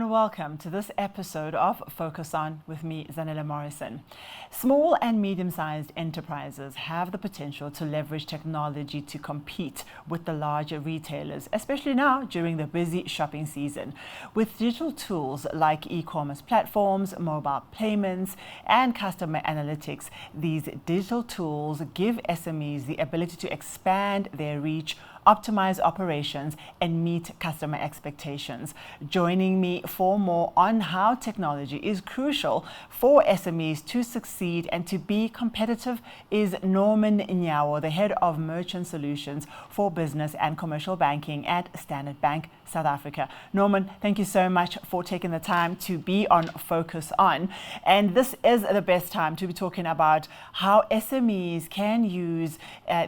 and welcome to this episode of Focus On with me, Zanele Morrison. Small and medium-sized enterprises have the potential to leverage technology to compete with the larger retailers, especially now during the busy shopping season. With digital tools like e-commerce platforms, mobile payments, and customer analytics, these digital tools give SMEs the ability to expand their reach, optimize operations, and meet customer expectations. Joining me for more on how technology is crucial for SMEs to succeed and to be competitive is Norman Nyawo, the head of Merchant Solutions for Business and Commercial Banking at Standard Bank, South Africa. Norman, thank you so much for taking the time to be on Focus On. And this is the best time to be talking about how SMEs can use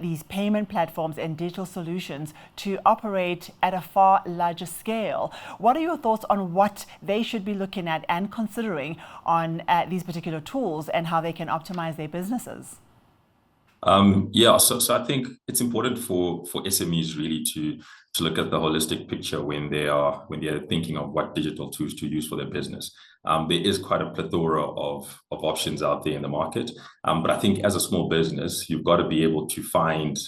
these payment platforms and digital solutions to operate at a far larger scale. What are your thoughts on what they should be looking at and considering on these particular tools and how they can optimize their businesses? So I think it's important for SMEs really to look at the holistic picture when they're thinking of what digital tools to use for their business. There is quite a plethora of options out there in the market, but I think as a small business, you've got to be able to find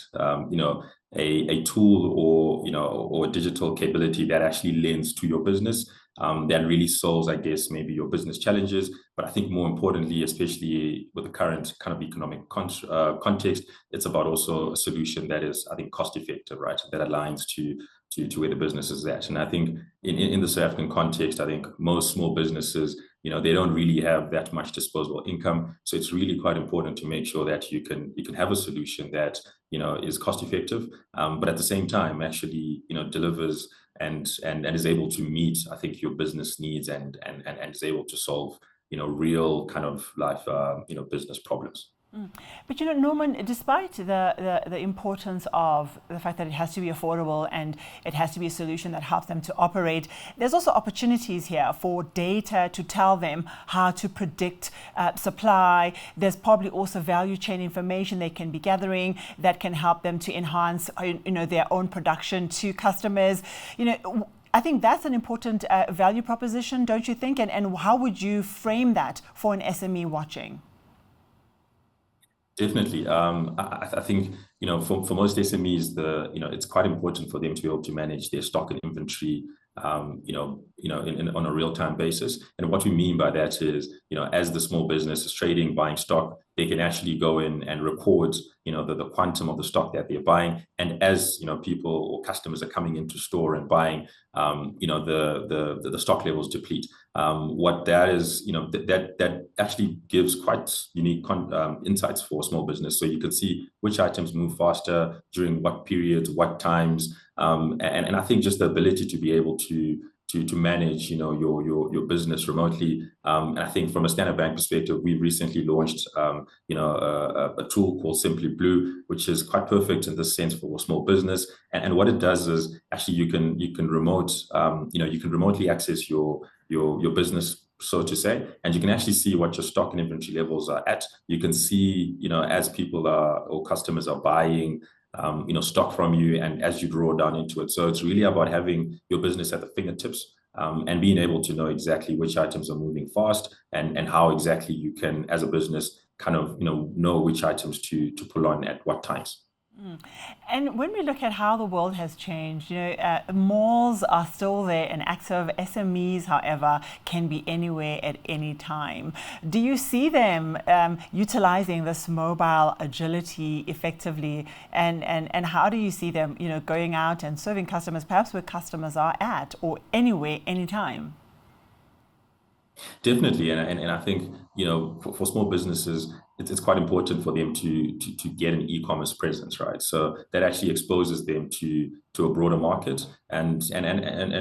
a tool or a digital capability that actually lends to your business. That really solves, I guess, maybe your business challenges. But I think more importantly, especially with the current kind of economic context, it's about also a solution that is, I think, cost effective, right? That aligns to where the business is at. And I think in the South African context, I think most small businesses, they don't really have that much disposable income. So it's really quite important to make sure that you can have a solution that, is cost effective, but at the same time actually, delivers and is able to meet, I think, your business needs and is able to solve, real kind of life, business problems. But Norman, despite the importance of the fact that it has to be affordable and it has to be a solution that helps them to operate, there's also opportunities here for data to tell them how to predict supply. There's probably also value chain information they can be gathering that can help them to enhance, their own production to customers. I think that's an important value proposition, don't you think? And how would you frame that for an SME watching? Definitely. I think, for most SMEs, it's quite important for them to be able to manage their stock and inventory, on a real-time basis. And what we mean by that is, as the small business is trading, buying stock, they can actually go in and record, the quantum of the stock that they're buying. And as, people or customers are coming into store and buying, the stock levels deplete. What that is, that actually gives quite unique insights for small business. So you can see which items move faster, during what periods, what times. And I think just the ability to be able to manage, your business remotely. And I think from a Standard Bank perspective, we recently launched, a tool called Simply Blue, which is quite perfect in this sense for a small business. And what it does is actually you can remotely access your business, so to say, and you can actually see what your stock and inventory levels are at. You can see, as people or customers are buying, stock from you, and as you draw down into it. So it's really about having your business at the fingertips, and being able to know exactly which items are moving fast and how exactly you can, as a business, kind of, know which items to pull on at what times. And when we look at how the world has changed, malls are still there and active. SMEs, however, can be anywhere at any time. Do you see them utilizing this mobile agility effectively? And how do you see them, going out and serving customers, perhaps where customers are at, or anywhere, anytime? Definitely, and I think, for small businesses, it's quite important for them to get an e-commerce presence, right? So that actually exposes them to a broader market, and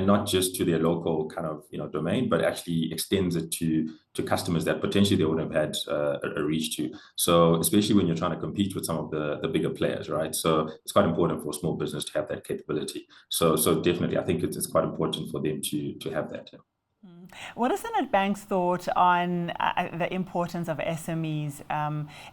not just to their local kind of domain, but actually extends it to customers that potentially they would have had a reach to. So especially when you're trying to compete with some of the bigger players, right? So it's quite important for a small business to have that capability. So definitely, I think it's quite important for them to have that. Yeah. What is Standard Bank's thought on the importance of SMEs,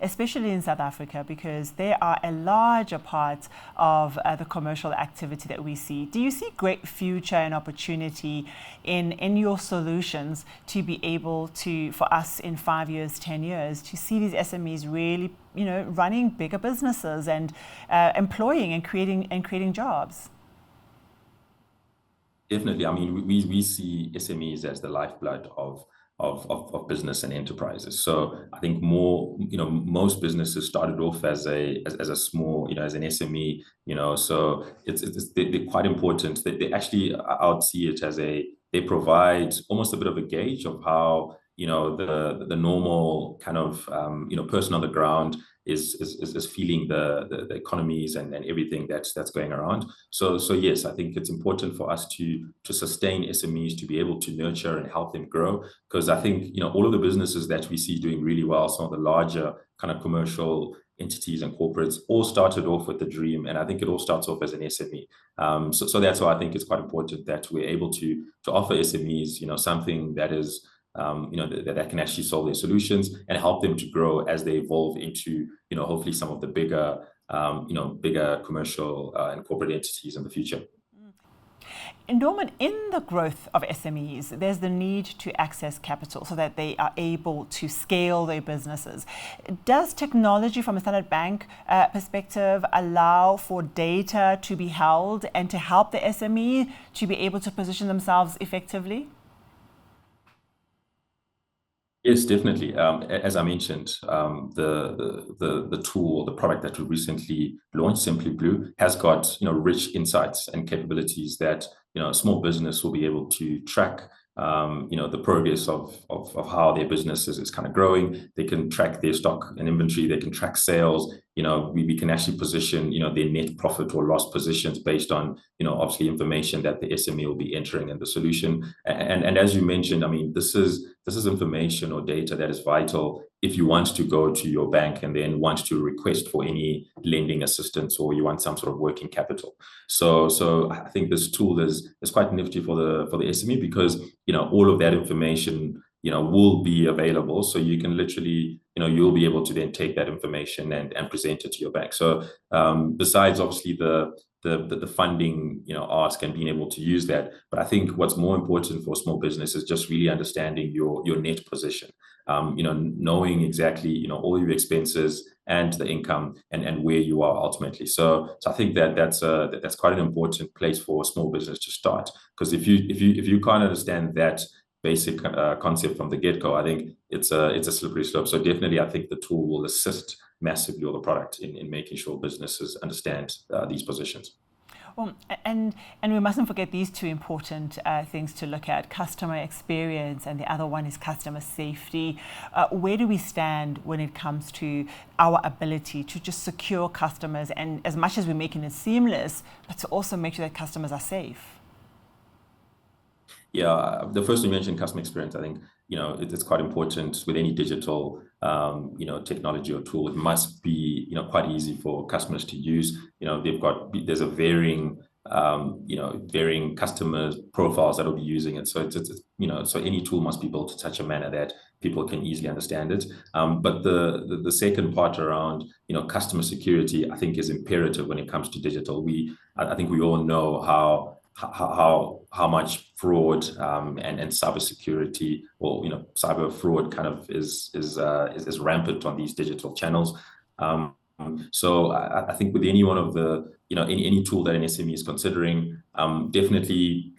especially in South Africa, because they are a larger part of the commercial activity that we see? Do you see great future and opportunity in your solutions to be able to, for us in 5 years, 10 years, to see these SMEs really, running bigger businesses and employing and creating jobs? Definitely. I mean, we see SMEs as the lifeblood of business and enterprises. So I think most businesses started off as a small, as an SME, so they're quite important. They actually, I would see it as they provide almost a bit of a gauge of how, the normal kind of, person on the ground is feeling the economies and everything that's going around. So yes, I think it's important for us to sustain SMEs, to be able to nurture and help them grow, because I think all of the businesses that we see doing really well, some of the larger kind of commercial entities and corporates, all started off with the dream, and I think it all starts off as an SME. So that's why I think it's quite important that we're able to offer SMEs something that is that can actually solve their solutions and help them to grow as they evolve into, hopefully some of the bigger commercial and corporate entities in the future. Norman, in the growth of SMEs, there's the need to access capital so that they are able to scale their businesses. Does technology from a Standard Bank perspective allow for data to be held and to help the SME to be able to position themselves effectively? Yes, definitely. As I mentioned, the tool, the product that we recently launched, Simply Blue, has got rich insights and capabilities that a small business will be able to track. The progress of how their business is kind of growing. They can track their stock and inventory. They can track sales. We can actually position their net profit or loss positions based on obviously information that the SME will be entering in the solution. And as you mentioned, I mean, this is information or data that is vital if you want to go to your bank and then want to request for any lending assistance, or you want some sort of working capital. So I think this tool is quite nifty for the SME, because all of that information will be available. So you can literally you'll be able to then take that information and present it to your bank. So besides obviously the funding ask and being able to use that, but I think what's more important for a small business is just really understanding your net position, knowing exactly all your expenses and the income and where you are ultimately. So I think that's quite an important place for a small business to start, because if you can't understand that basic concept from the get-go, I think it's a slippery slope. So definitely, I think the tool will assist massively, or the product, in making sure businesses understand these positions. Well, and we mustn't forget these two important things to look at: customer experience, and the other one is customer safety. Where do we stand when it comes to our ability to just secure customers, and as much as we're making it seamless, but to also make sure that customers are safe? Yeah, the first you mentioned, customer experience, I think it's quite important with any digital technology or tool. It must be quite easy for customers to use. There's a varying customer profiles that will be using it. So so any tool must be built in such a manner that people can easily understand it. But the second part around customer security, I think, is imperative when it comes to digital. I think we all know how much fraud and cybersecurity, or cyber fraud kind of is rampant on these digital channels. So I think with any one of the any tool that an SME is considering, definitely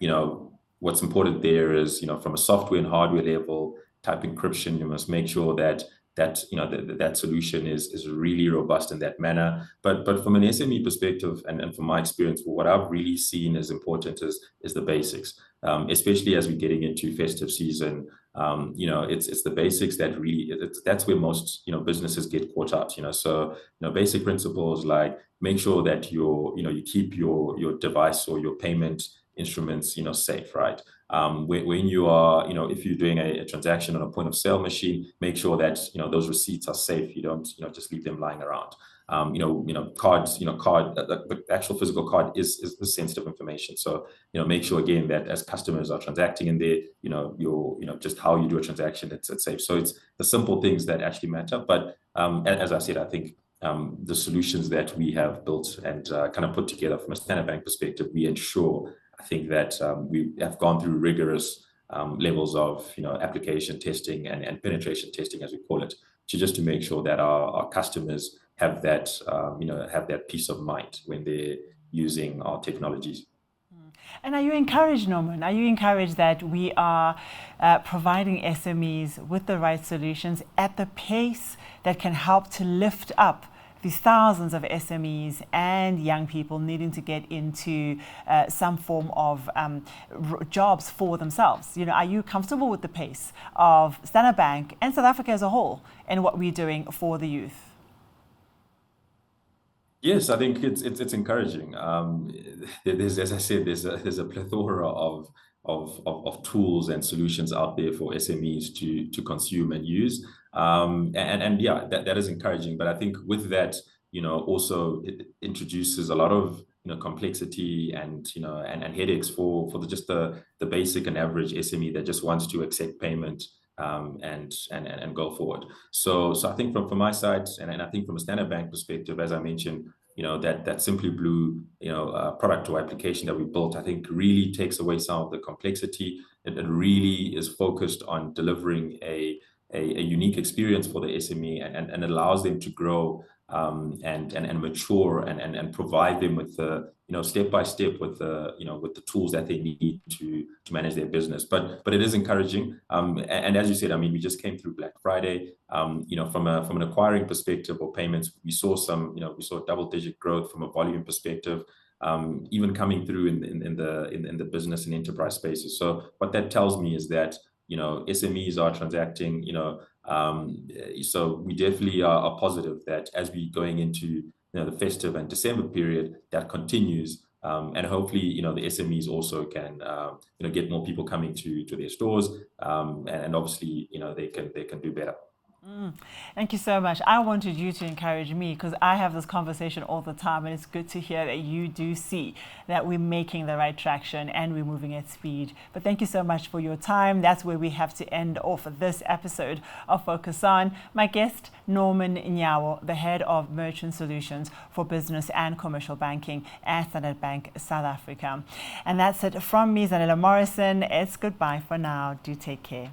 what's important there is from a software and hardware level type encryption. You must make sure that that solution is really robust in that manner. But from an SME perspective, and from my experience, what I've really seen as important is the basics, especially as we're getting into festive season. It's the basics that really, that's where most businesses get caught out. So basic principles like make sure that you keep your device or your payment instruments safe, right? When you are, if you're doing a transaction on a point of sale machine, make sure that those receipts are safe. You don't just leave them lying around. Cards, the actual physical card is sensitive information. So make sure again that as customers are transacting in there, just how you do a transaction, it's safe. So it's the simple things that actually matter. But as I said, I think the solutions that we have built and kind of put together from a Standard Bank perspective, we ensure, I think that we have gone through rigorous levels of application testing and penetration testing, as we call it, to make sure that our customers have that have that peace of mind when they're using our technologies. And are you encouraged, Norman? Are you encouraged that we are providing SMEs with the right solutions at the pace that can help to lift up these thousands of SMEs and young people needing to get into some form of jobs for themselves? Are you comfortable with the pace of Standard Bank and South Africa as a whole and what we're doing for the youth? Yes, I think it's encouraging. There's, as I said, there's a plethora of tools and solutions out there for SMEs to consume and use. And yeah, that is encouraging. But I think with that, also it introduces a lot of complexity and and headaches for just the basic and average SME that just wants to accept payment and go forward. So I think from my side, and I think from a Standard Bank perspective, as I mentioned, that Simply Blue product or application that we built, I think really takes away some of the complexity. It really is focused on delivering a unique experience for the SME and allows them to grow and mature and provide them with the step by step with the tools that they need to manage their business. But it is encouraging. And as you said, I mean, we just came through Black Friday. From an acquiring perspective or payments, we saw double-digit growth from a volume perspective, even coming through in the business and enterprise spaces. So what that tells me is that SMEs are transacting. So we definitely are positive that as we going into the festive and December period, that continues, and hopefully the SMEs also can get more people coming to their stores, and obviously they can do better. Thank you so much. I wanted you to encourage me because I have this conversation all the time, and it's good to hear that you do see that we're making the right traction and we're moving at speed. But thank you so much for your time. That's where we have to end off this episode of Focus On. My guest, Norman Nyawo, the head of Merchant Solutions for Business and Commercial Banking at Standard Bank South Africa. And that's it from me, Zanele Morrison. It's goodbye for now. Do take care.